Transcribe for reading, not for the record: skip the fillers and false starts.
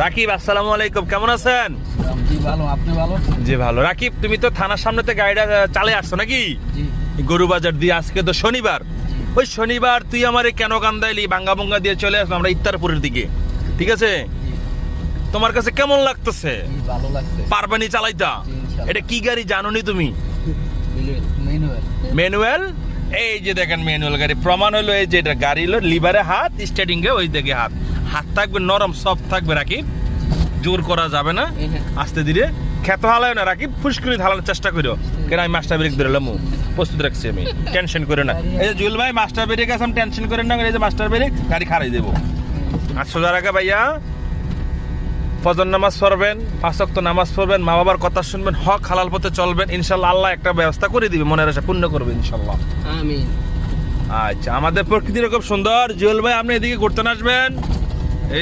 রাকিব আসসালামু আলাইকুম, কেমন আছেন? জি ভালো, আপনি ভালো? জি ভালো। রাকিব, তুমি তো থানার সামনেতে গাড়িটা চালে আসছো নাকি? জি গরু বাজার দিয়ে। আজকে তো শনিবার, ওই শনিবার তুই আমারে কেন কান্দাইলি? বাঙ্গা বঙ্গা দিয়ে চলে আসলাম আমরা ইত্তারপুরের দিকে, ঠিক আছে? জি তোমার কাছে কেমন লাগতেছে? জি ভালো লাগছে। পারবানি চালাইতা? জি, ইনশাআল্লাহ। এটা কি গাড়ি জানোনি তুমি? ম্যানুয়াল। ম্যানুয়াল। এই যে দেখেন ম্যানুয়াল গাড়ি, প্রমাণ হলো এই যে এটা গাড়ি হলো লিভারে হাত, স্টার্টিং এ ওই দিকে হাত, হাত থাকবে নরম সফট থাকবে। রাকিব, জোর করা যাবে না, আস্তে ধীরে। খেতে হালায় না রাকিব, ফুসকুনি ঢালানোর চেষ্টা করো। কেন আমি মাস্টার ব্রেক ধরলাম, প্রস্তুত রাখছি আমি, টেনশন করে না। এই যে জুয়েল ভাই মাস্টার ব্রেক আছে, আমি টেনশন করেন না। এই যে মাস্টার ব্রেক, গাড়ি খারাই দেবো। আর সোজা রাখা ভাইয়া, ফজর নামাজ পড়বেন, 5 ওয়াক্ত নামাজ পড়বেন, মা বাবার কথা শুনবেন, হক হালাল পথে চলবেন, ইনশাল্লাহ আল্লাহ একটা ব্যবস্থা করে দিবে, মনের আশা পূর্ণ করবে ইনশাল্লাহ। আমিন। আচ্ছা, আমাদের প্রকৃতি খুব সুন্দর। জুয়েল ভাই, আপনি এদিকে ঘুরতে আসবেন।